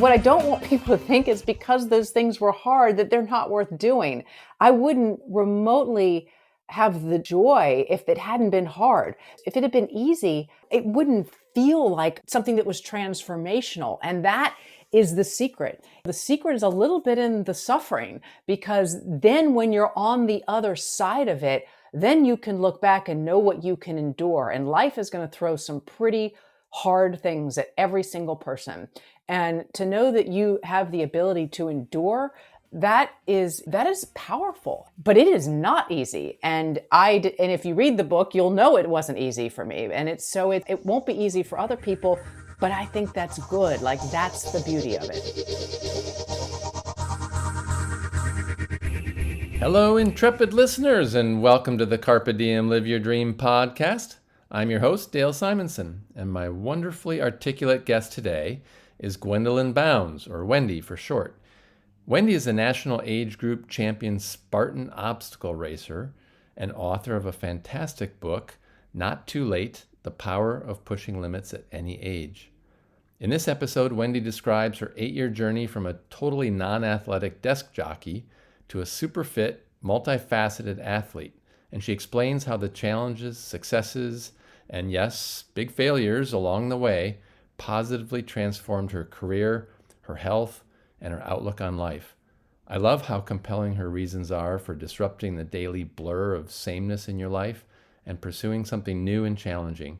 What I don't want people to think is because those things were hard that they're not worth doing. I wouldn't remotely have the joy if it hadn't been hard. If it had been easy, it wouldn't feel like something that was transformational. And that is the secret. The secret is a little bit in the suffering, because then when you're on the other side of it, then you can look back and know what you can endure. And life is going to throw some pretty hard things at every single person. And to know that you have the ability to endure, that is powerful, but it is not easy. And if you read the book, you'll know it wasn't easy for me. And it won't be easy for other people, but I think that's good. Like, that's the beauty of it. Hello, intrepid listeners, and welcome to the Carpe Diem Live Your Dream podcast. I'm your host, Dale Simonson, and my wonderfully articulate guest today is Gwendolyn Bounds, or Wendy for short. Wendy is a national age group champion Spartan obstacle racer and author of a fantastic book, Not Too Late: The Power of Pushing Limits at Any Age. In this episode, Wendy describes her 8-year journey from a totally non-athletic desk jockey to a super fit, multifaceted athlete, and she explains how the challenges, successes, and yes, big failures along the way positively transformed her career, her health, and her outlook on life. I love how compelling her reasons are for disrupting the daily blur of sameness in your life and pursuing something new and challenging.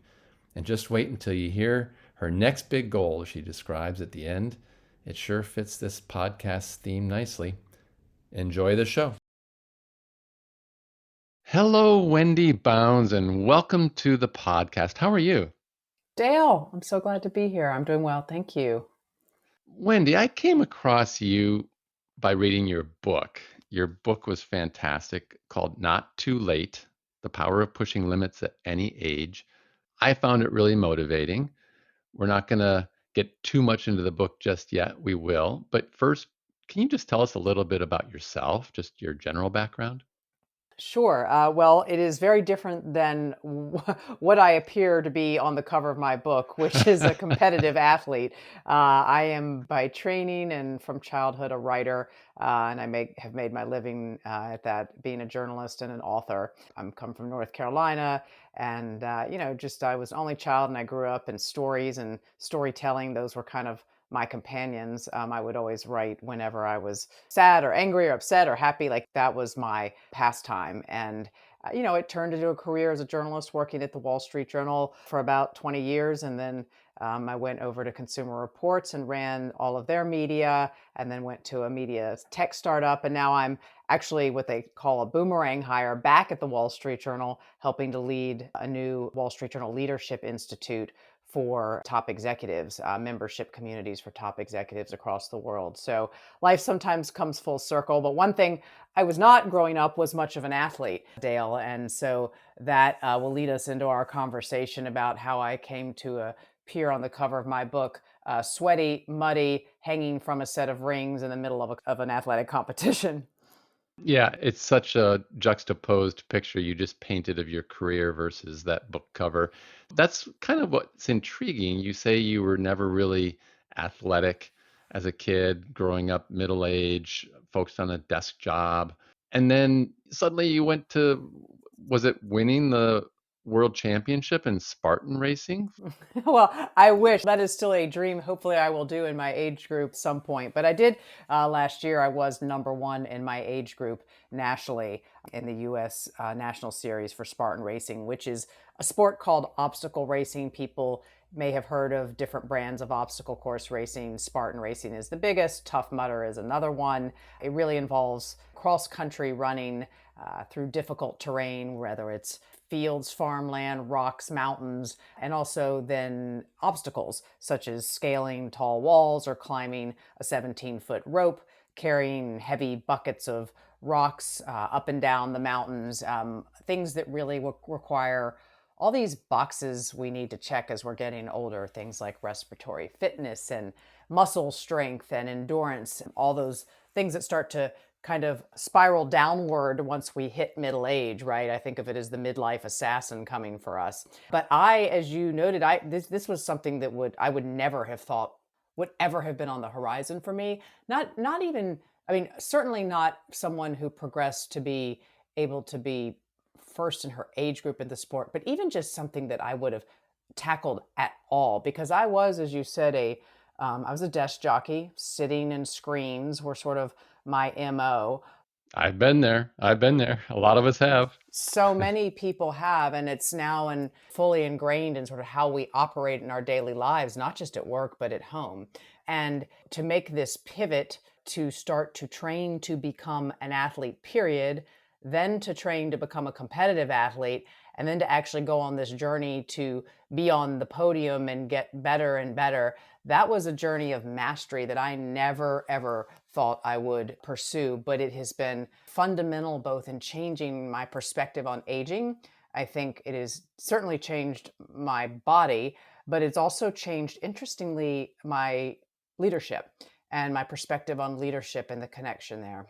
And just wait until you hear her next big goal she describes at the end. It sure fits this podcast's theme nicely. Enjoy the show. Hello, Wendy Bounds, and welcome to the podcast. How are you? Dale, I'm so glad to be here. I'm doing well. Thank you. Wendy, I came across you by reading your book. Your book was fantastic, called Not Too Late: The Power of Pushing Limits at Any Age. I found it really motivating. We're not going to get too much into the book just yet. We will. But first, can you just tell us a little bit about yourself, just your general background? Sure. Well, it is very different than what I appear to be on the cover of my book, which is a competitive athlete. I am by training and from childhood a writer, and have made my living at that, being a journalist and an author. I'm come from North Carolina, and just I was an only child, and I grew up in stories and storytelling. Those were kind of my companions. I would always write whenever I was sad or angry or upset or happy. Like, that was my pastime. And it turned into a career as a journalist, working at the Wall Street Journal for about 20 years. And then I went over to Consumer Reports and ran all of their media, and then went to a media tech startup. And now I'm actually what they call a boomerang hire back at the Wall Street Journal, helping to lead a new Wall Street Journal Leadership Institute for top executives, membership communities for top executives across the world. So life sometimes comes full circle. But one thing I was not growing up was much of an athlete, Dale. And so that will lead us into our conversation about how I came to appear on the cover of my book, sweaty, muddy, hanging from a set of rings in the middle of an athletic competition. Yeah, it's such a juxtaposed picture you just painted of your career versus that book cover. That's kind of what's intriguing. You say you were never really athletic as a kid, growing up middle age, focused on a desk job. And then suddenly you went to, was it winning the world championship in Spartan racing? Well, I wish. That is still a dream. Hopefully, I will do in my age group some point. But I did last year. I was number one in my age group nationally in the U.S. National Series for Spartan racing, which is a sport called obstacle racing. People may have heard of different brands of obstacle course racing. Spartan racing is the biggest. Tough Mudder is another one. It really involves cross country running through difficult terrain, whether it's fields, farmland, rocks, mountains, and also then obstacles such as scaling tall walls or climbing a 17-foot rope, carrying heavy buckets of rocks up and down the mountains, things that really require all these boxes we need to check as we're getting older, things like respiratory fitness and muscle strength and endurance, all those things that start to kind of spiral downward once we hit middle age, right? I think of it as the midlife assassin coming for us. But as you noted, this was something that I would never have thought would ever have been on the horizon for me. Not even, I mean, certainly not someone who progressed to be able to be first in her age group in the sport, but even just something that I would have tackled at all, because I was, as you said, I was a desk jockey. Sitting and screens were sort of my MO. I've been there. I've been there. A lot of us have. So many people have, and it's now fully ingrained in sort of how we operate in our daily lives, not just at work but at home. And to make this pivot, to start to train to become an athlete, period, then to train to become a competitive athlete, and then to actually go on this journey to be on the podium and get better and better, that was a journey of mastery that I never ever thought I would pursue. But it has been fundamental both in changing my perspective on aging. I think it has certainly changed my body, but it's also changed, interestingly, my leadership and my perspective on leadership and the connection there.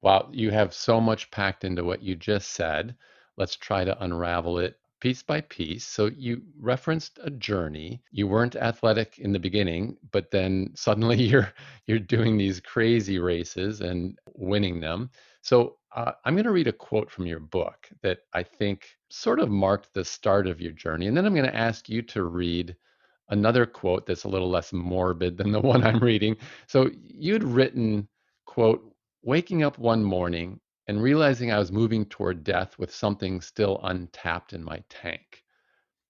Wow, you have so much packed into what you just said. Let's try to unravel it piece by piece. So you referenced a journey. You weren't athletic in the beginning, but then suddenly you're doing these crazy races and winning them. So I'm going to read a quote from your book that I think sort of marked the start of your journey, and then I'm going to ask you to read another quote that's a little less morbid than the one I'm reading. So you'd written, quote, waking up one morning and realizing I was moving toward death with something still untapped in my tank.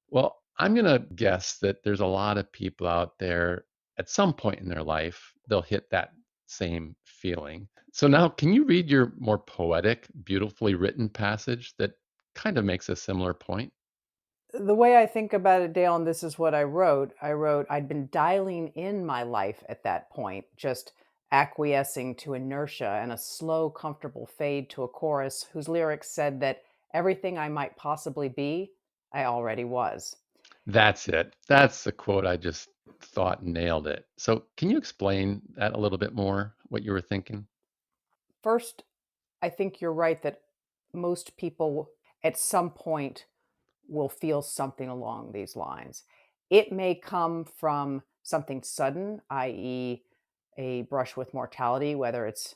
Well, I'm going to guess that there's a lot of people out there at some point in their life, they'll hit that same feeling. So now, can you read your more poetic, beautifully written passage that kind of makes a similar point? The way I think about it, Dale, and this is what I wrote, I'd been dialing in my life at that point, just acquiescing to inertia and a slow, comfortable fade to a chorus whose lyrics said that everything I might possibly be, I already was. That's it. That's the quote I just thought nailed it. So, can you explain that a little bit more, what you were thinking? First, I think you're right that most people at some point will feel something along these lines. It may come from something sudden, i.e., a brush with mortality, whether it's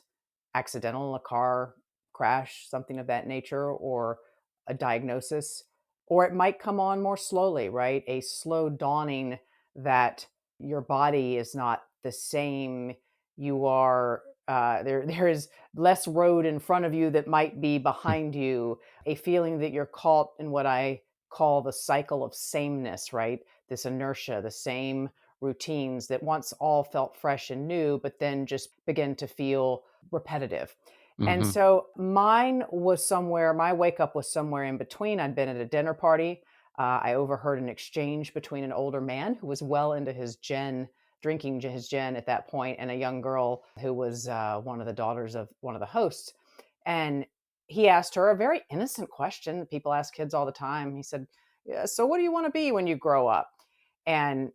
accidental, a car crash, something of that nature, or a diagnosis, or it might come on more slowly, right? A slow dawning that your body is not the same. You are there is less road in front of you that might be behind you, a feeling that you're caught in what I call the cycle of sameness, right? This inertia, the same routines that once all felt fresh and new, but then just begin to feel repetitive. And Hmm. so mine was somewhere, my wake up was somewhere in between. I'd been at a dinner party. I overheard an exchange between an older man who was well into his drinking his gin at that point, and a young girl who was one of the daughters of one of the hosts. And he asked her a very innocent question that people ask kids all the time. He said, "Yeah, so what do you want to be when you grow up?" And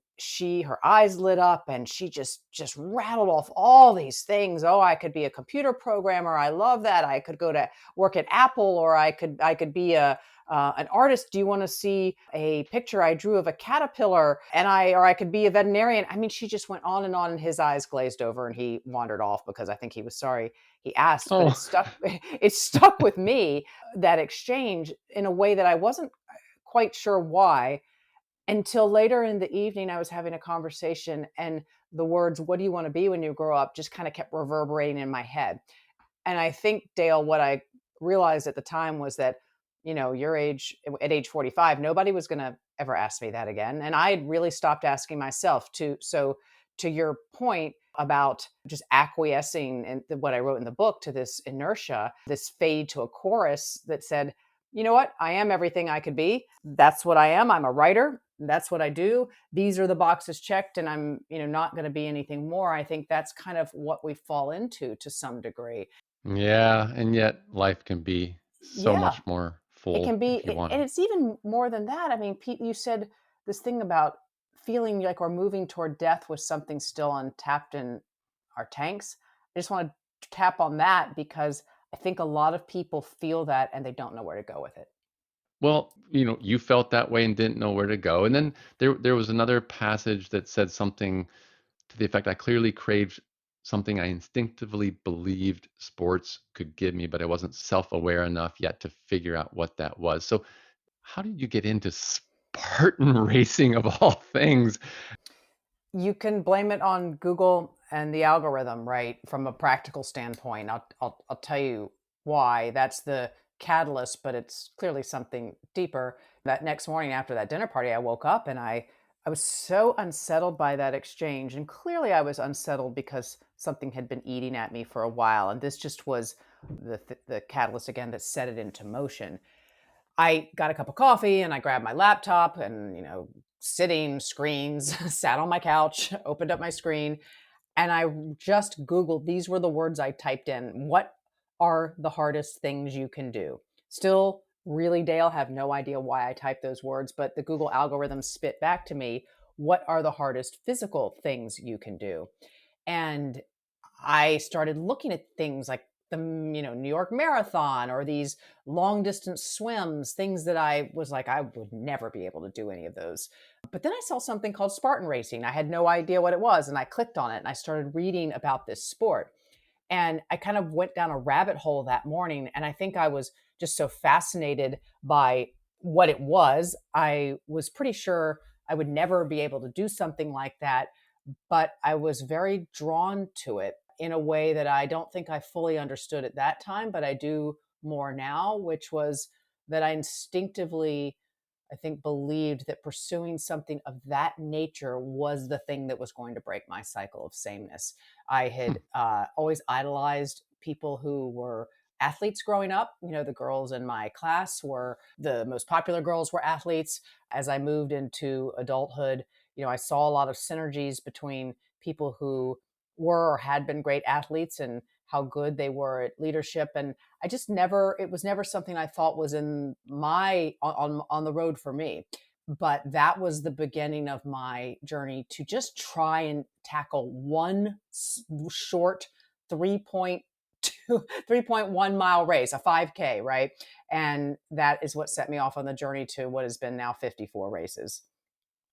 her eyes lit up and she just rattled off all these things. Oh, I could be a computer programmer. I love that. I could go to work at Apple, or I could be a an artist. Do you want to see a picture I drew of a caterpillar? Or I could be a veterinarian. I mean, she just went on, and his eyes glazed over and he wandered off because I think he was sorry he asked. But it Oh, stuck. It stuck with me, that exchange, in a way that I wasn't quite sure why, until later in the evening. I was having a conversation, and the words, "What do you want to be when you grow up?" just kind of kept reverberating in my head. And I think, Dale, what I realized at the time was that, your age, at age 45, nobody was going to ever ask me that again. And I had really stopped asking myself to. So, to your point about just acquiescing, and what I wrote in the book, to this inertia, this fade to a chorus that said, you know what? I am everything I could be. That's what I am. I'm a writer. That's what I do. These are the boxes checked, and I'm, not going to be anything more. I think that's kind of what we fall into to some degree. yeah. And yet life can be so Yeah, much more it full can be, if you want and to. it's even more than that. I mean, Pete, you said this thing about feeling like we're moving toward death with something still untapped in our tanks. I just want to tap on that because I think a lot of people feel that and they don't know where to go with it. Well, you felt that way and didn't know where to go. And then there was another passage that said something to the effect I clearly craved something I instinctively believed sports could give me, but I wasn't self-aware enough yet to figure out what that was. So, how did you get into Spartan racing of all things? You can blame it on Google and the algorithm, right? From a practical standpoint, I'll tell you why. That's the catalyst, but it's clearly something deeper. That next morning after that dinner party, I woke up and I was so unsettled by that exchange, and clearly I was unsettled because something had been eating at me for a while, and this just was the catalyst again that set it into motion. I got a cup of coffee and I grabbed my laptop and, sitting screens, sat on my couch, opened up my screen, and I just Googled, these were the words I typed in. What are the hardest things you can do? Still, really, Dale, have no idea why I typed those words, but the Google algorithm spit back to me, what are the hardest physical things you can do? And I started looking at things like the New York Marathon or these long distance swims, things that I was like I would never be able to do any of those. But then I saw something called Spartan racing. I had no idea what it was, and I clicked on it and I started reading about this sport. And I kind of went down a rabbit hole that morning, and I think I was just so fascinated by what it was. I was pretty sure I would never be able to do something like that, but I was very drawn to it in a way that I don't think I fully understood at that time, but I do more now, which was that I instinctively, I think, believed that pursuing something of that nature was the thing that was going to break my cycle of sameness. I Hmm. had always idolized people who were athletes growing up. The girls in my class were the most popular girls were athletes. As I moved into adulthood, I saw a lot of synergies between people who were or had been great athletes and how good they were at leadership. And I just never, it was never something I thought was in my, on the road for me. But that was the beginning of my journey to just try and tackle one short 3.2, 3.1 mile race, a 5K, right? And that is what set me off on the journey to what has been now 54 races.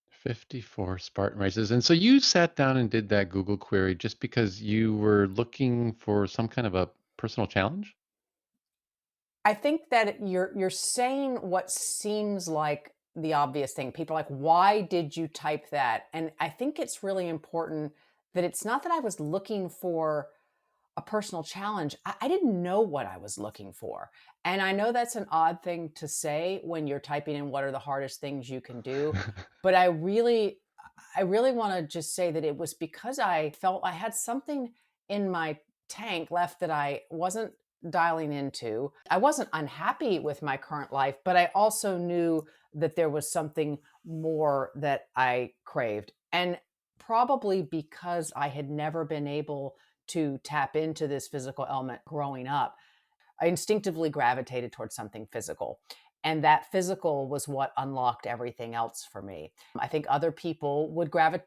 54 Spartan races. And so you sat down and did that Google query just because you were looking for some kind of a personal challenge? I think that you're saying what seems like the obvious thing. People are like, "Why did you type that?" And I think it's really important that it's not that I was looking for a personal challenge. I didn't know what I was looking for. And I know that's an odd thing to say when you're typing in what are the hardest things you can do, but I really want to just say that it was because I felt I had something in my tank left that I wasn't dialing into. I wasn't unhappy with my current life, but I also knew that there was something more that I craved. And probably because I had never been able to tap into this physical element growing up, I instinctively gravitated towards something physical. And that physical was what unlocked everything else for me. I think other people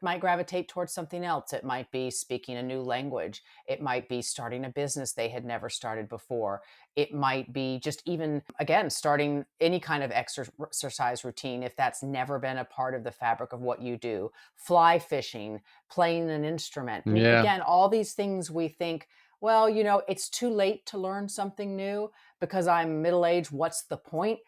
might gravitate towards something else. It might be speaking a new language. It might be starting a business they had never started before. It might be just even, again, starting any kind of exercise routine if that's never been a part of the fabric of what you do. Fly fishing, playing an instrument. I mean, Yeah. again, all these things we think, well, it's too late to learn something new because I'm middle aged. What's the point?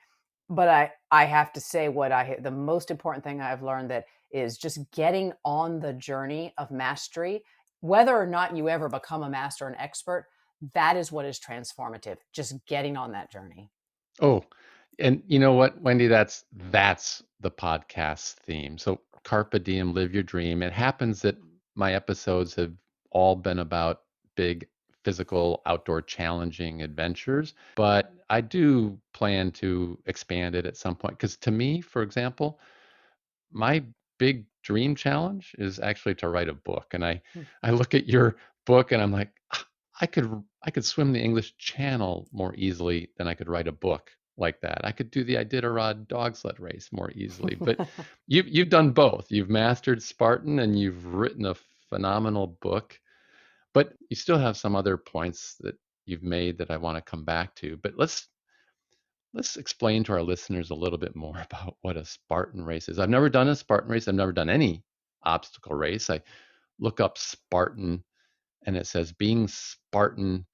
But I have to say the most important thing I've learned that is just getting on the journey of mastery, whether or not you ever become a master and expert, that is what is transformative. Just getting on that journey. Oh, and you know what, Wendy, that's the podcast theme. So Carpe Diem, live your dream. It happens that my episodes have all been about big physical outdoor challenging adventures, but I do plan to expand it at some point because to me, for example, my big dream challenge is actually to write a book. And Hmm. I look at your book and I'm like, "Ah, I could swim the English Channel more easily than I could write a book like that. I could do the Iditarod dog sled race more easily." But you've done both. You've mastered Spartan and you've written a phenomenal book. But you still have some other points that you've made that I want to come back to. But let's explain to our listeners a little bit more about what a Spartan race is. I've never done a Spartan race. I've never done any obstacle race. I look up Spartan, and it says being Spartan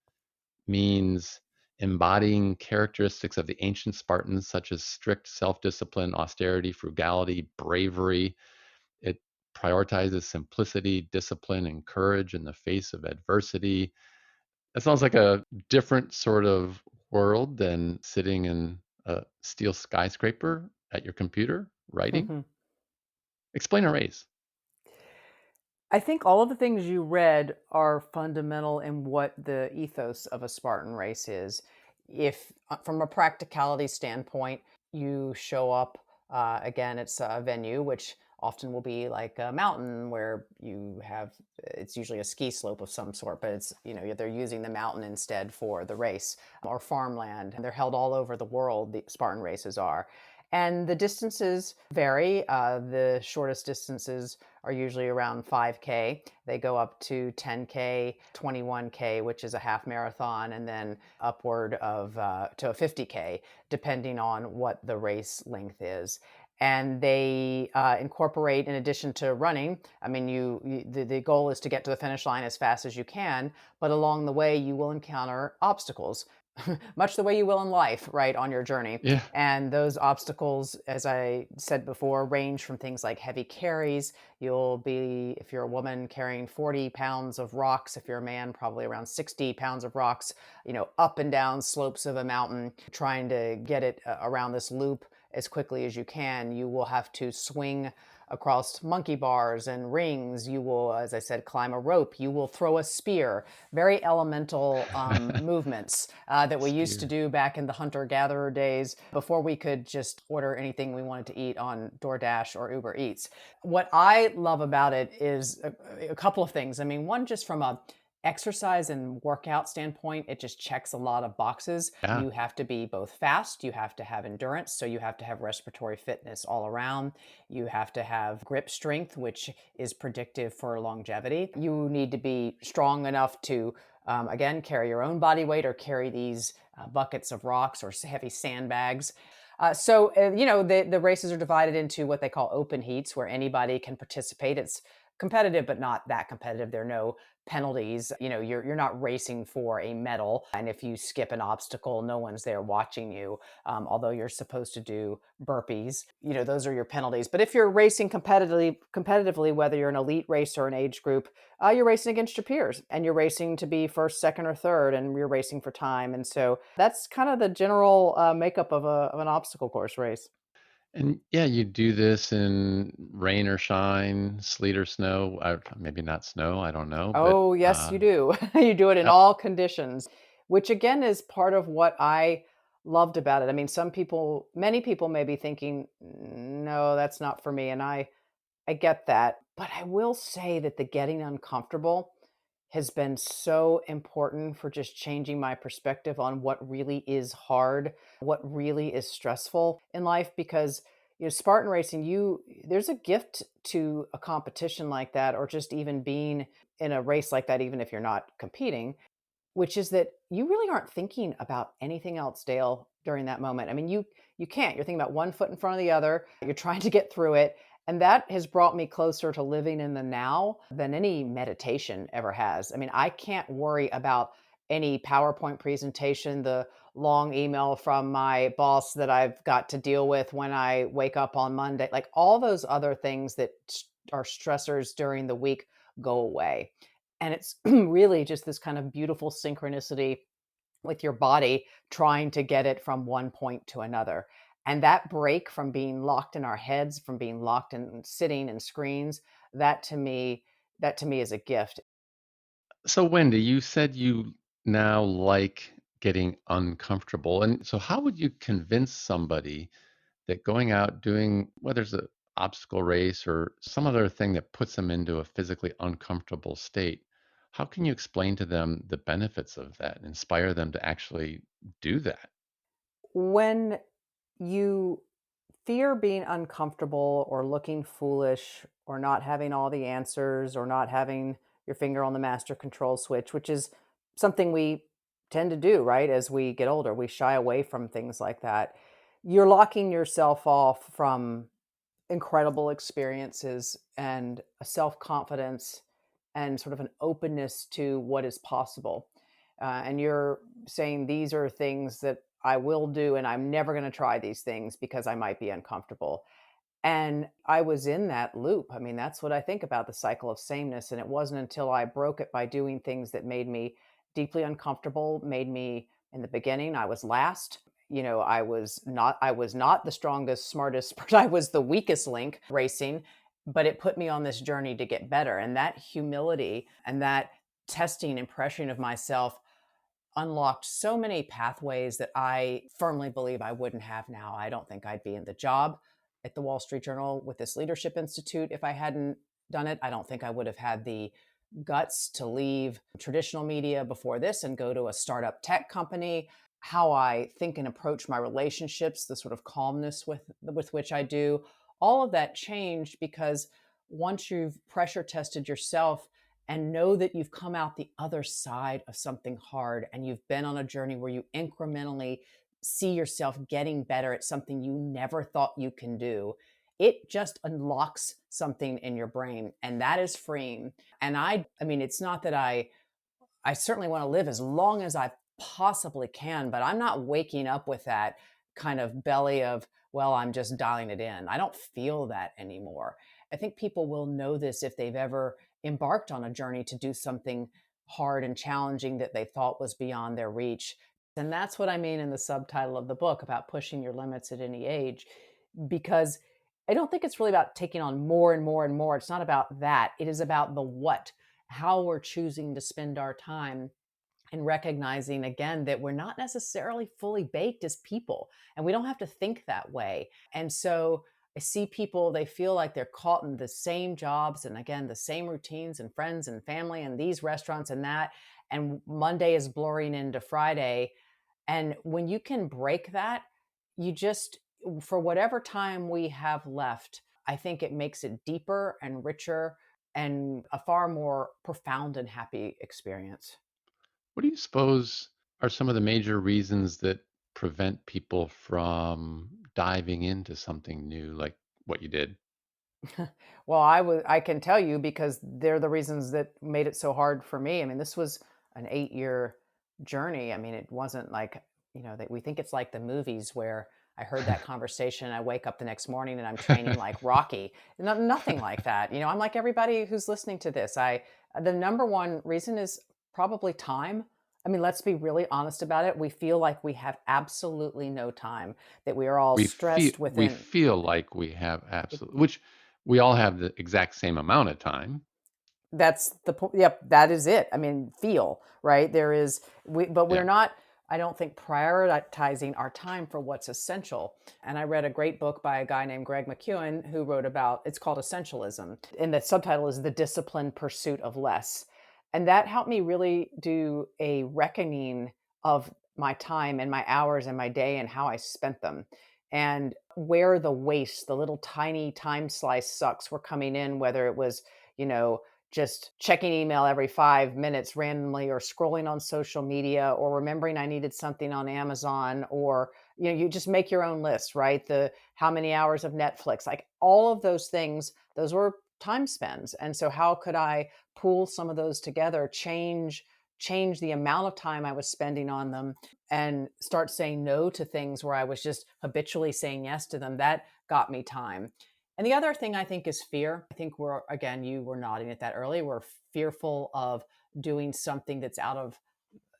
means embodying characteristics of the ancient Spartans, such as strict self discipline, austerity, frugality, bravery. It prioritizes simplicity, discipline, and courage in the face of adversity. It sounds like a different sort of world than sitting in a steel skyscraper at your computer writing. Explain a race. I think all of the things you read are fundamental in what the ethos of a Spartan race is. If, from a practicality standpoint, you show up, again, it's a venue, which often will be like a mountain where you have, it's usually a ski slope of some sort, but it's, they're using the mountain instead for the race, or farmland. And they're held all over the world, the Spartan races are. And the distances vary. The shortest distances are usually around 5K. They go up to 10K, 21K, which is a half marathon, and then upward of to a 50K, depending on what the race length is. And they incorporate, in addition to running, I mean, the goal is to get to the finish line as fast as you can, but along the way, you will encounter obstacles. Much the way you will in life, right, on your journey. Yeah. And those obstacles, as I said before, range from things like heavy carries. You'll be, if you're a woman, carrying 40 pounds of rocks. If you're a man, probably around 60 pounds of rocks, up and down slopes of a mountain, trying to get it around this loop as quickly as you can. You will have to swing across monkey bars and rings. You will, as I said, climb a rope. You will throw a spear. Very elemental movements that we used to Spear. do back in the hunter-gatherer days before we could just order anything we wanted to eat on DoorDash or Uber Eats. What I love about it is a couple of things. I mean, one, just from a exercise and workout standpoint, it just checks a lot of boxes. Yeah. You have to be both fast, you have to have endurance, so you have to have respiratory fitness all around. You have to have grip strength, which is predictive for longevity. You need to be strong enough to, again, carry your own body weight or carry these buckets of rocks or heavy sandbags. The races are divided into what they call open heats, where anybody can participate. It's competitive, but not that competitive. There are no penalties. You're not racing for a medal. And if you skip an obstacle, no one's there watching you. Although you're supposed to do burpees, those are your penalties. But if you're racing competitively, whether you're an elite racer or an age group, you're racing against your peers and you're racing to be first, second, or third, and you're racing for time. And so that's kind of the general makeup of an obstacle course race. And yeah, you do this in rain or shine, sleet or snow. Maybe not snow, I don't know, but Oh, yes, you do. You do it in uh, all conditions, which again is part of what I loved about it. I mean, many people may be thinking, no, that's not for me. And I get that. But I will say that the getting uncomfortable has been so important for just changing my perspective on what really is hard, what really is stressful in life. Because, Spartan racing, there's a gift to a competition like that, or just even being in a race like that, even if you're not competing, which is that you really aren't thinking about anything else, Dale, during that moment. I mean, you can't. You're thinking about one foot in front of the other. You're trying to get through it. And that has brought me closer to living in the now than any meditation ever has. I mean, I can't worry about any PowerPoint presentation, the long email from my boss that I've got to deal with when I wake up on Monday. Like all those other things that are stressors during the week go away. And it's really just this kind of beautiful synchronicity with your body trying to get it from one point to another. And that break from being locked in our heads, from being locked in sitting in screens, that to me, that to me is a gift. so Wendy, you said you now like getting uncomfortable. And so how would you convince somebody that going out doing whether it's an obstacle race or some other thing that puts them into a physically uncomfortable state, how can you explain to them the benefits of that and inspire them to actually do that? When you fear being uncomfortable or looking foolish or not having all the answers or not having your finger on the master control switch, which is something we tend to do, right? As we get older, we shy away from things like that. You're locking yourself off from incredible experiences and a self confidence and sort of an openness to what is possible. And you're saying these are things that I will do, and I'm never going to try these things because I might be uncomfortable. And I was in that loop. I mean, that's what I think about the cycle of sameness. And it wasn't until I broke it by doing things that made me deeply uncomfortable, made me, in the beginning, I was last. I was not the strongest, smartest, but I was the weakest link racing, but it put me on this journey to get better. And that humility and that testing and pressuring of myself unlocked so many pathways that I firmly believe I wouldn't have now. I don't think I'd be in the job at the Wall Street Journal with this Leadership Institute if I hadn't done it. I don't think I would have had the guts to leave traditional media before this and go to a startup tech company. How I think and approach my relationships, the sort of calmness with which I do, all of that changed because once you've pressure tested yourself and know that you've come out the other side of something hard and you've been on a journey where you incrementally see yourself getting better at something you never thought you can do, it just unlocks something in your brain, and that is freeing. And I mean, it's not that I certainly want to live as long as I possibly can, but I'm not waking up with that kind of belly of, well, I'm just dialing it in. I don't feel that anymore. I think people will know this if they've ever embarked on a journey to do something hard and challenging that they thought was beyond their reach. And that's what I mean in the subtitle of the book about pushing your limits at any age, because I don't think it's really about taking on more and more and more. It's not about that. It is about the what, how we're choosing to spend our time, and recognizing again that we're not necessarily fully baked as people and we don't have to think that way. And so I see people, they feel like they're caught in the same jobs and again, the same routines and friends and family and these restaurants and that. And Monday is blurring into Friday. And when you can break that, you just, for whatever time we have left, I think it makes it deeper and richer and a far more profound and happy experience. What do you suppose are some of the major reasons that prevent people from diving into something new like what you did? Well, I can tell you because they're the reasons that made it so hard for me. I mean, this was an 8-year journey. I mean, it wasn't like, that we think it's like the movies where I heard that conversation and I wake up the next morning and I'm training like Rocky. No, nothing like that. I'm like everybody who's listening to this. The number one reason is probably time. I mean, let's be really honest about it. We feel like we have absolutely no time, that we are all stressed We within. feel like we have absolute, which we all have the exact same amount of time. That's the point. Yep, that is it. I mean, feel, right? But we're Yeah. not, I don't think, prioritizing our time for what's essential. And I read a great book by a guy named Greg McEwen who wrote about, it's called Essentialism. And the subtitle is The Disciplined Pursuit of Less. And that helped me really do a reckoning of my time and my hours and my day and how I spent them. And where the waste, the little tiny time slice sucks were coming in, whether it was, you know, just checking email every 5 minutes randomly or scrolling on social media or remembering I needed something on Amazon or, you just make your own list, right? The how many hours of Netflix, like all of those things, those were time spends. And so how could I pool some of those together, change the amount of time I was spending on them and start saying no to things where I was just habitually saying yes to them. That got me time. And the other thing I think is fear. I think again, you were nodding at that earlier. We're fearful of doing something that's out of,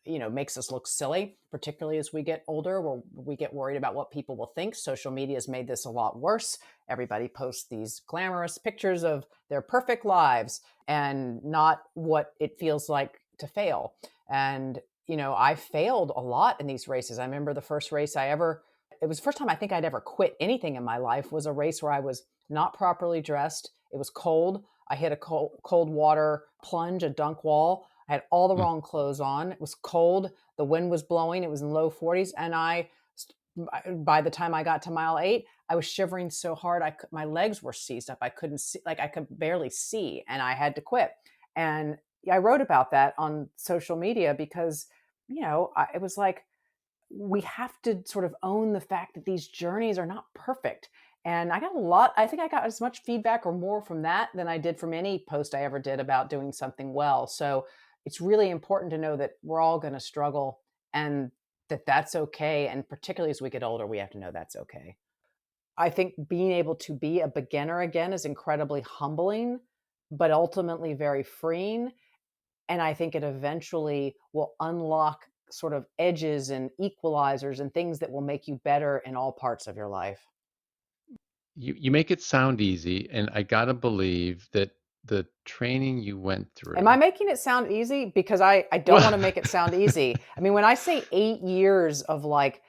makes us look silly, particularly as we get older, where we get worried about what people will think. Social media has made this a lot worse. Everybody posts these glamorous pictures of their perfect lives and not what it feels like to fail. And, I failed a lot in these races. I remember the first race it was the first time I think I'd ever quit anything in my life, was a race where I was not properly dressed. It was cold. I hit a cold water plunge, a dunk wall. I had all the Mm. wrong clothes on. It was cold. The wind was blowing. It was in low 40s. And by the time I got to mile 8, I was shivering so hard. My legs were seized up. I couldn't see, like I could barely see, and I had to quit. And I wrote about that on social media because, it was like, we have to sort of own the fact that these journeys are not perfect. And I got a lot, I think I got as much feedback or more from that than I did from any post I ever did about doing something well. So it's really important to know that we're all going to struggle and that that's okay. And particularly as we get older, we have to know that's okay. I think being able to be a beginner again is incredibly humbling, but ultimately very freeing. And I think it eventually will unlock sort of edges and equalizers and things that will make you better in all parts of your life. You make it sound easy, and I gotta believe that the training you went Am I through. making it sound easy? Because I don't Well, wanna make it sound easy. I mean, when I say 8 years of, like,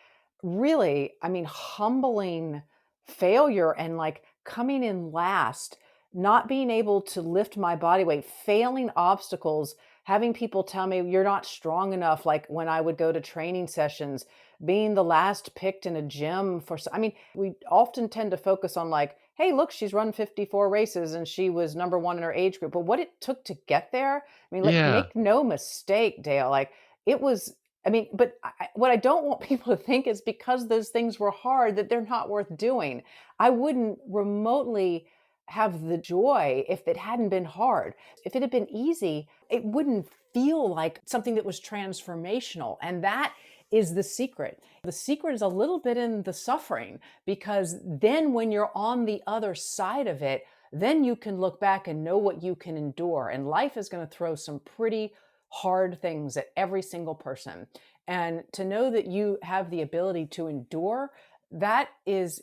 really, I mean, humbling failure and, like, coming in last, not being able to lift my body weight, failing obstacles, having people tell me, "You're not strong enough," like, when I would go to training sessions, being the last picked in a gym for I mean, we often tend to focus on, like, "Hey, look, she's run 54 races and she was number 1 in her age group," but what it took to get there, I mean, like, yeah. make no mistake, Dale, like, it was I mean, but what I don't want people to think is because those things were hard that they're not worth doing. I wouldn't remotely have the joy if it hadn't been hard. If it had been easy, it wouldn't feel like something that was transformational, and that is the secret. The secret is a little bit in the suffering because then when you're on the other side of it, then you can look back and know what you can endure. And life is going to throw some pretty hard things at every single person. And to know that you have the ability to endure, that is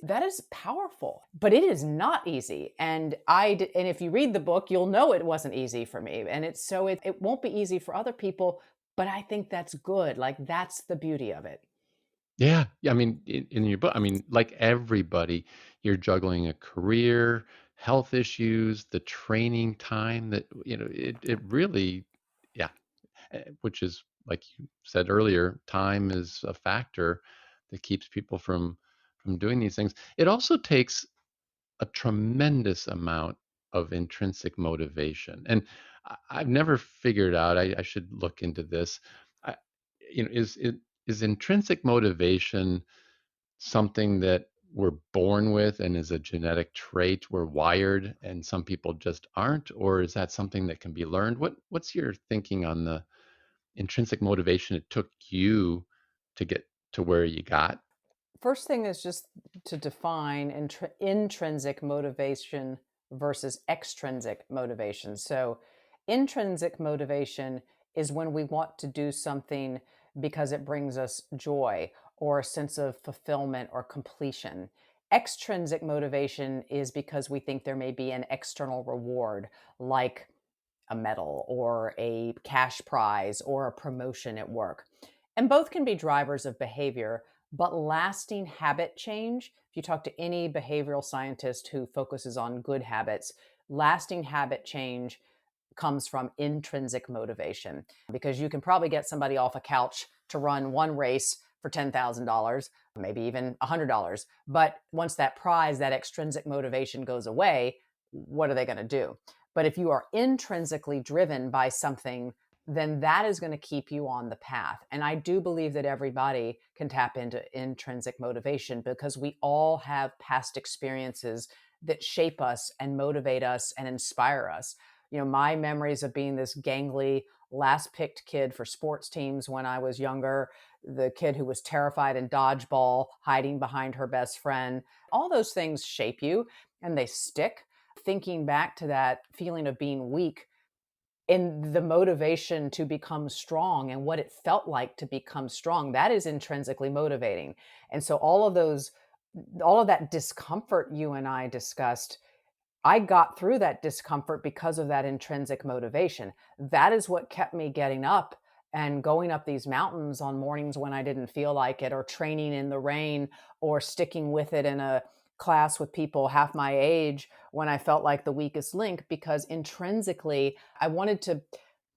powerful, but it is not easy. And if you read the book, you'll know it wasn't easy for me. And it won't be easy for other people, but I think that's good. Like that's the beauty of it. Yeah, yeah, I mean, in your book, I mean, like everybody, you're juggling a career, health issues, the training time that, it really, yeah, which is like you said earlier, time is a factor that keeps people from doing these things. It also takes a tremendous amount of intrinsic motivation. And I've never figured out, I should look into this. I, is intrinsic motivation something that we're born with and is a genetic trait, we're wired, and some people just aren't? Or is that something that can be learned? What's your thinking on the intrinsic motivation it took you to get to where you got? First thing is just to define intrinsic motivation versus extrinsic motivation. So, intrinsic motivation is when we want to do something because it brings us joy or a sense of fulfillment or completion. Extrinsic motivation is because we think there may be an external reward, like a medal or a cash prize or a promotion at work. And both can be drivers of behavior, but lasting habit change, if you talk to any behavioral scientist who focuses on good habits, lasting habit change comes from intrinsic motivation because you can probably get somebody off a couch to run one race for $10,000, maybe even $100. But once that prize, that extrinsic motivation goes away, what are they going to do? But if you are intrinsically driven by something, then that is going to keep you on the path. And I do believe that everybody can tap into intrinsic motivation because we all have past experiences that shape us and motivate us and inspire us. My memories of being this gangly, last picked kid for sports teams when I was younger, the kid who was terrified in dodgeball, hiding behind her best friend, all those things shape you and they stick. Thinking back to that feeling of being weak and the motivation to become strong and what it felt like to become strong, that is intrinsically motivating. And so all of that discomfort you and I discussed, I got through that discomfort because of that intrinsic motivation. That is what kept me getting up and going up these mountains on mornings when I didn't feel like it, or training in the rain, or sticking with it in a class with people half my age when I felt like the weakest link, because intrinsically I wanted to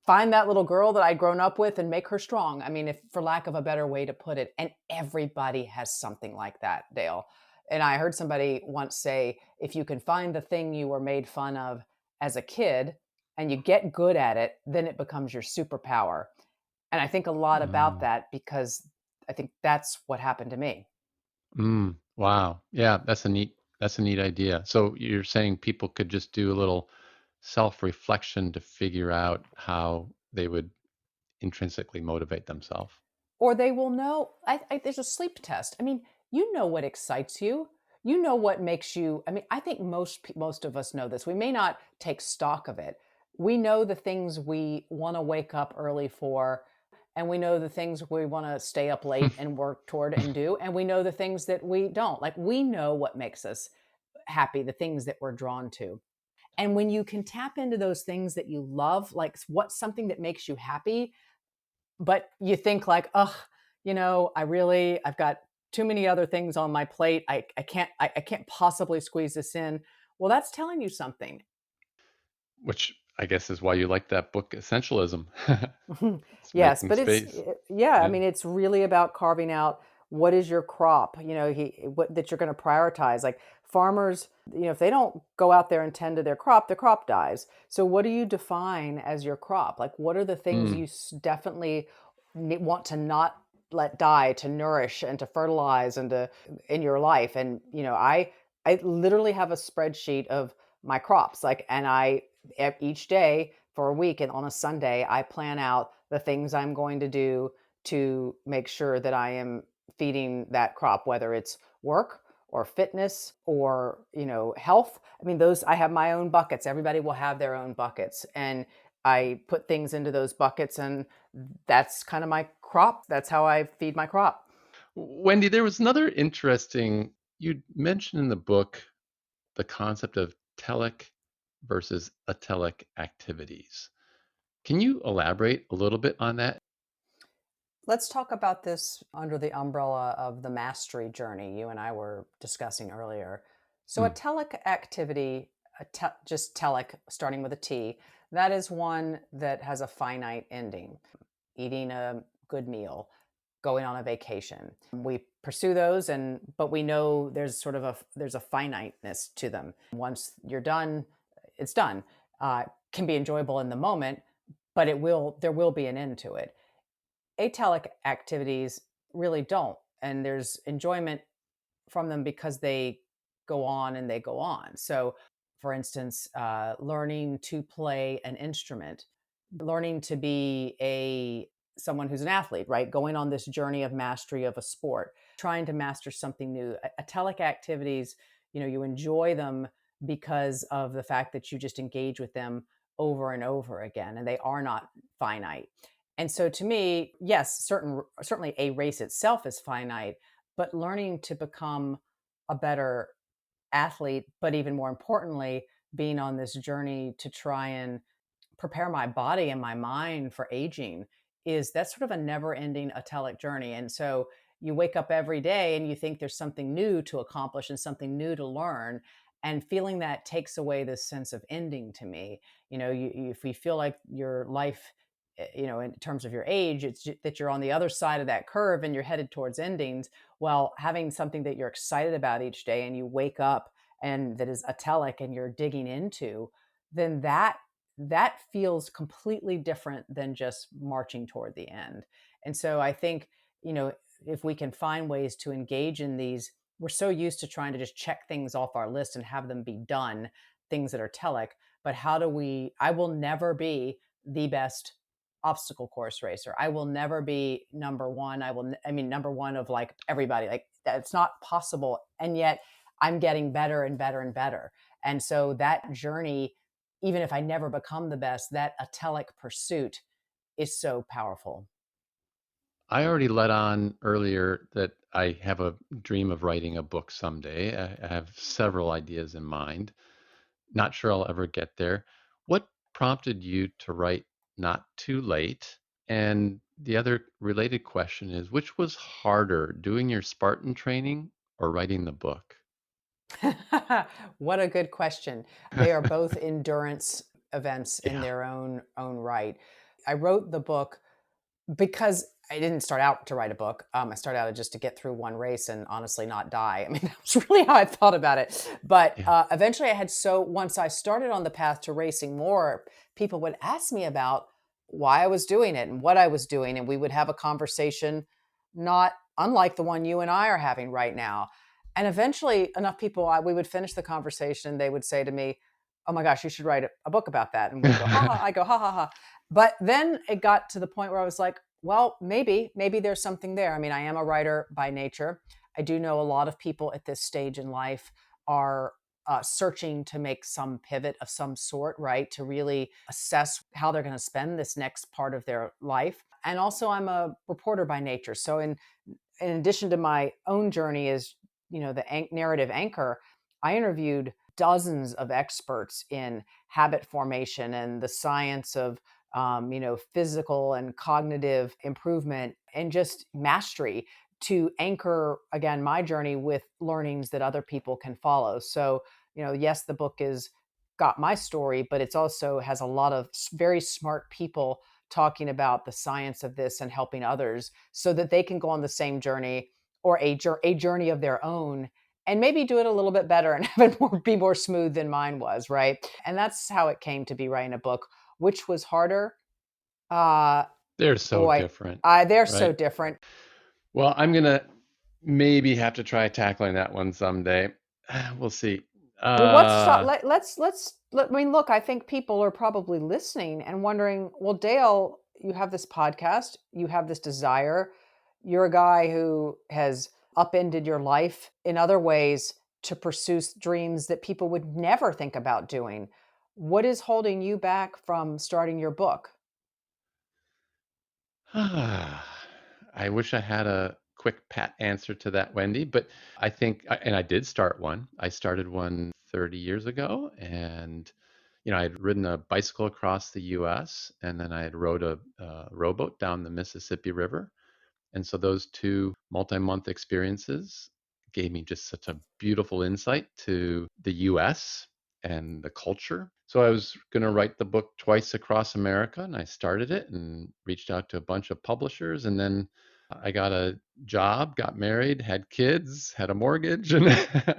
find that little girl that I'd grown up with and make her strong. I mean, if for lack of a better way to put it, and everybody has something like that, Dale. And I heard somebody once say, if you can find the thing you were made fun of as a kid and you get good at it, then it becomes your superpower. And I think a lot about Mm, that because I think that's what happened to me. wow. Yeah, that's a neat That's a neat idea. So you're saying people could just do a little self-reflection to figure out how they would intrinsically motivate themselves. Or they will know. There's a sleep test. I mean, you know what excites you. You know what makes you. I mean, I think most of us know this. We may not take stock of it. We know the things we want to wake up early for, and we know the things we want to stay up late and work toward and do, and we know the things that we don't. Like we know what makes us happy, the things that we're drawn to. And when you can tap into those things that you love, like what's something that makes you happy, but you think like, oh, I've got too many other things on my plate. I can't possibly squeeze this in. Well, that's telling you something. Which I guess is why you like that book, Essentialism. It's Yes, making but space. yeah, I Yeah. mean, it's really about carving out what is your crop, what that you're going to prioritize. Like farmers, if they don't go out there and tend to their crop dies. So what do you define as your crop? Like what are the things Mm. you definitely want to not let die, to nourish and to fertilize and to in your life? And I literally have a spreadsheet of my crops, like, and each day for a week, and on a Sunday, I plan out the things I'm going to do to make sure that I am feeding that crop, whether it's work or fitness or, health. I mean, those, I have my own buckets. Everybody will have their own buckets. And I put things into those buckets, and that's kind of my crop. That's how I feed my crop. Wendy, there was another interesting, you mentioned in the book the concept of telic versus atelic activities. Can you elaborate a little bit on that? Let's talk about this under the umbrella of the mastery journey you and I were discussing earlier. So, a Mm. telic activity, just telic, starting with a T, that is one that has a finite ending. Eating a good meal, going on a vacation. We pursue those, but we know there's a finiteness to them. Once you're done, it's done. Can be enjoyable in the moment, but there will be an end to it. Atelic activities really don't, and there's enjoyment from them because they go on and they go on. So, for instance, learning to play an instrument, learning to be a someone who's an athlete, right? Going on this journey of mastery of a sport, trying to master something new. Atelic activities, you enjoy them because of the fact that you just engage with them over and over again, and they are not finite. And so, to me, yes, certainly a race itself is finite, but learning to become a better athlete, but even more importantly, being on this journey to try and prepare my body and my mind for aging, is that's sort of a never ending atelic journey. And so you wake up every day and you think there's something new to accomplish and something new to learn. And feeling that takes away this sense of ending to me. If we feel like your life, in terms of your age, that you're on the other side of that curve and you're headed towards endings. Well, having something that you're excited about each day and you wake up and that is atelic and you're digging into, then that feels completely different than just marching toward the end. And so I think, if we can find ways to engage in these, we're so used to trying to just check things off our list and have them be done, things that are telic. But I will never be the best obstacle course racer. I will never be number one. I mean, number one of like everybody. Like that's not possible. And yet I'm getting better and better and better. And so that journey, even if I never become the best, that atelic pursuit is so powerful. I already let on earlier that I have a dream of writing a book someday. I have several ideas in mind. Not sure I'll ever get there. What prompted you to write Not Too Late? And the other related question is, which was harder, doing your Spartan training or writing the book? What a good question. They are both endurance events in Yeah. their own right. I wrote the book because I didn't start out to write a book. I started out just to get through one race and honestly not die. I mean, that's really how I thought about it. But Yeah. eventually, once I started on the path to racing more, people would ask me about why I was doing it and what I was doing, and we would have a conversation, not unlike the one you and I are having right now. And eventually, enough people, we would finish the conversation. They would say to me, "Oh my gosh, you should write a book about that." And we'd go, "Ha ha." I go, "Ha ha ha." But then it got to the point where I was like, "Well, maybe there's something there." I mean, I am a writer by nature. I do know a lot of people at this stage in life are searching to make some pivot of some sort, right? To really assess how they're going to spend this next part of their life. And also, I'm a reporter by nature. So, in addition to my own journey as the narrative anchor, I interviewed dozens of experts in habit formation and the science of physical and cognitive improvement and just mastery to anchor again my journey with learnings that other people can follow. So yes, the book is got my story, but it's also has a lot of very smart people talking about the science of this and helping others so that they can go on the same journey or a journey of their own and maybe do it a little bit better and have it be more smooth than mine was, right? And that's how it came to be writing a book. Which was harder? Uh, They're so boy, different, they're so right? different. Well, I'm gonna maybe have to try tackling that one someday. We'll see. Well, let's start. Uh, I mean, look, I think people are probably listening and wondering, well, Dale, you have this podcast, you have this desire. You're a guy who has upended your life in other ways to pursue dreams that people would never think about doing. What is holding you back from starting your book? I wish I had a quick pat answer to that, Wendy, but and I did start one. I started one 30 years ago, and I had ridden a bicycle across the U.S., and then I had rowed a rowboat down the Mississippi River. And so those two multi-month experiences gave me just such a beautiful insight to the US and the culture. So I was going to write the book twice across America, and I started it and reached out to a bunch of publishers. And then I got a job, got married, had kids, had a mortgage. And so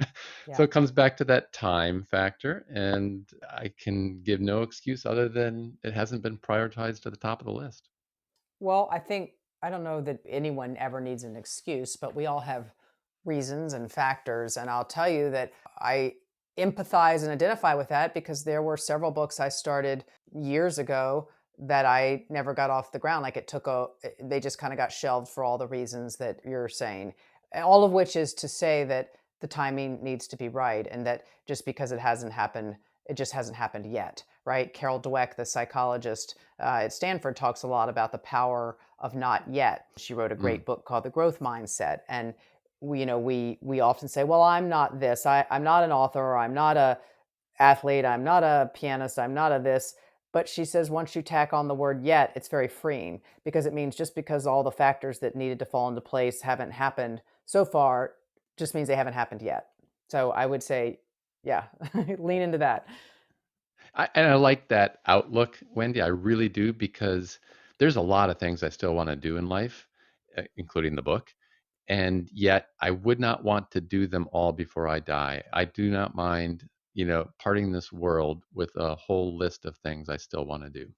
Yeah. it comes back to that time factor. And I can give no excuse other than it hasn't been prioritized to the top of the list. Well, I don't know that anyone ever needs an excuse, but we all have reasons and factors. And I'll tell you that I empathize and identify with that because there were several books I started years ago that I never got off the ground. Like they just kind of got shelved for all the reasons that you're saying. And all of which is to say that the timing needs to be right and that just because it hasn't happened, it just hasn't happened yet, right? Carol Dweck, the psychologist at Stanford, talks a lot about the power of not yet. She wrote a Mm. great book called The Growth Mindset. And we often say, well, I'm not this. I'm not an author, or I'm not a athlete, I'm not a pianist, I'm not a this. But she says once you tack on the word yet, it's very freeing because it means just because all the factors that needed to fall into place haven't happened so far, just means they haven't happened yet. So I would say, yeah, lean into that. And I like that outlook, Wendy. I really do because there's a lot of things I still want to do in life, including the book. And yet I would not want to do them all before I die. I do not mind, parting this world with a whole list of things I still want to do.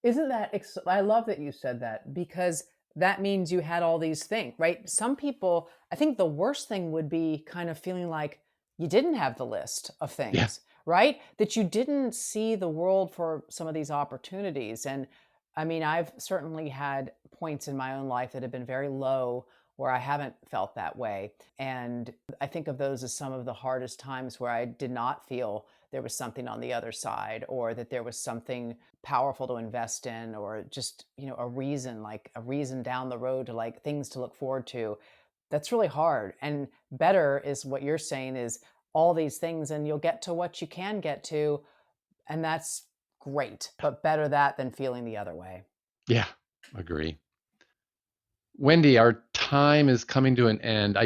Isn't that I love that you said that because that means you had all these things, right? Some people, I think the worst thing would be kind of feeling like you didn't have the list of Yeah. things, right? That you didn't see the world for some of these opportunities. And I mean, I've certainly had points in my own life that have been very low where I haven't felt that way. And I think of those as some of the hardest times where I did not feel there was something on the other side or that there was something powerful to invest in or just a reason down the road to like things to look forward to. That's really hard. And better is what you're saying is all these things and you'll get to what you can get to, and that's great, but better that than feeling the other way. Yeah. Agree. Wendy, our time is coming to an end.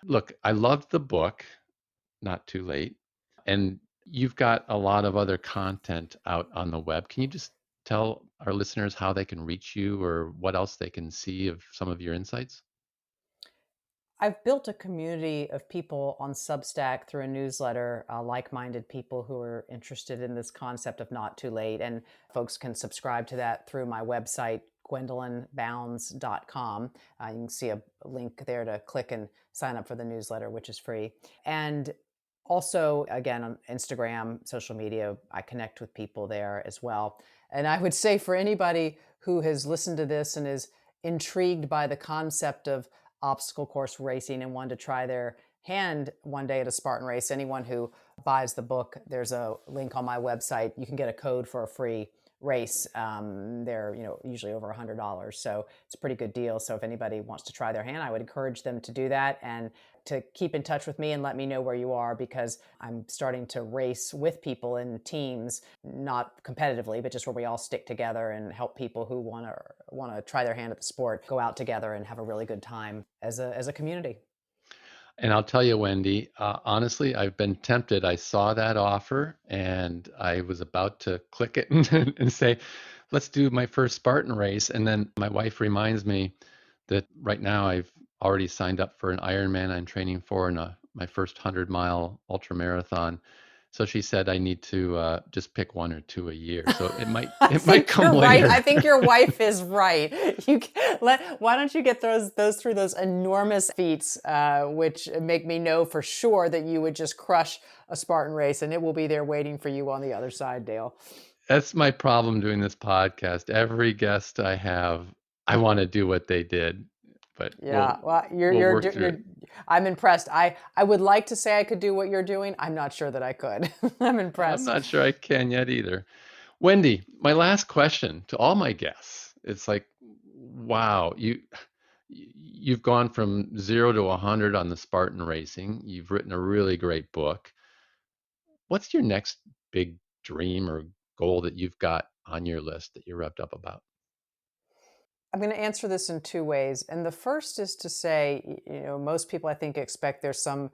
Look, I loved the book, Not Too Late. And you've got a lot of other content out on the web. Can you just tell our listeners how they can reach you or what else they can see of some of your insights? I've built a community of people on Substack through a newsletter, like-minded people who are interested in this concept of not too late. And folks can subscribe to that through my website, gwendolynbounds.com. You can see a link there to click and sign up for the newsletter, which is free. And also, again, on Instagram, social media, I connect with people there as well. And I would say for anybody who has listened to this and is intrigued by the concept of obstacle course racing and wanted to try their hand one day at a Spartan race, anyone who buys the book, there's a link on my website. You can get a code for a free race. They're usually over $100, so it's a pretty good deal. So if anybody wants to try their hand, I would encourage them to do that and to keep in touch with me and let me know where you are, because I'm starting to race with people in teams, not competitively, but just where we all stick together and help people who want to try their hand at the sport go out together and have a really good time as a community. And I'll tell you, Wendy, honestly, I've been tempted. I saw that offer and I was about to click it and say, let's do my first Spartan race. And then my wife reminds me that right now I've already signed up for an Ironman I'm training for and my first 100-mile ultra marathon. So she said I need to just pick one or two a year. So it might come later. Right. I think your wife is right. Why don't you get those through those enormous feats, which make me know for sure that you would just crush a Spartan race, and it will be there waiting for you on the other side, Dale. That's my problem doing this podcast. Every guest I have, I want to do what they did, but Yeah, well, we'll work through it. I'm impressed. I would like to say I could do what you're doing. I'm not sure that I could. I'm I'm impressed. not sure I can yet either. Wendy, my last question to all my guests. It's like, wow, you've gone from 0 to 100 on the Spartan racing. You've written a really great book. What's your next big dream or goal that you've got on your list that you're revved up about? I'm going to answer this in two ways. And the first is to say, most people I think expect there's some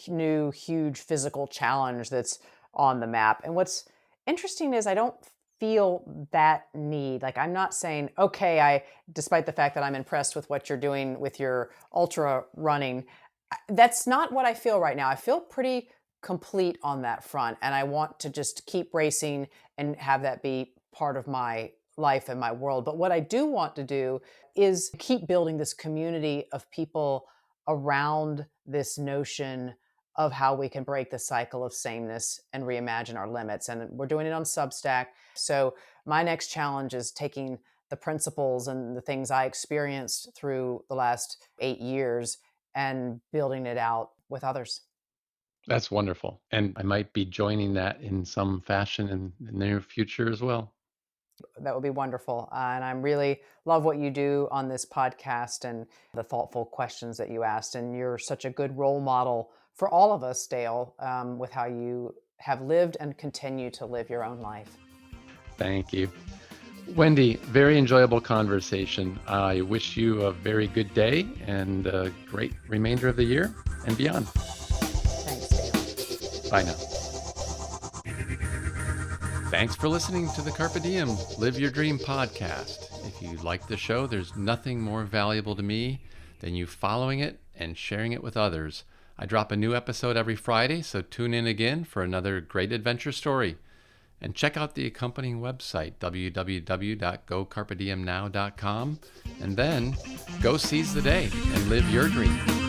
new, huge physical challenge that's on the map. And what's interesting is I don't feel that need. Like, I'm not saying, okay, despite the fact that I'm impressed with what you're doing with your ultra running, that's not what I feel right now. I feel pretty complete on that front. And I want to just keep racing and have that be part of my life and my world. But what I do want to do is keep building this community of people around this notion of how we can break the cycle of sameness and reimagine our limits. And we're doing it on Substack. So my next challenge is taking the principles and the things I experienced through the last 8 years and building it out with others. That's wonderful. And I might be joining that in some fashion in the near future as well. That would be wonderful. And I really love what you do on this podcast and the thoughtful questions that you asked. And you're such a good role model for all of us, Dale, with how you have lived and continue to live your own life. Thank you. Wendy, very enjoyable conversation. I wish you a very good day and a great remainder of the year and beyond. Thanks, Dale. Bye now. Thanks for listening to the Carpe Diem Live Your Dream podcast. If you like the show, there's nothing more valuable to me than you following it and sharing it with others. I drop a new episode every Friday, so tune in again for another great adventure story. And check out the accompanying website, www.gocarpediemnow.com, and then go seize the day and live your dream.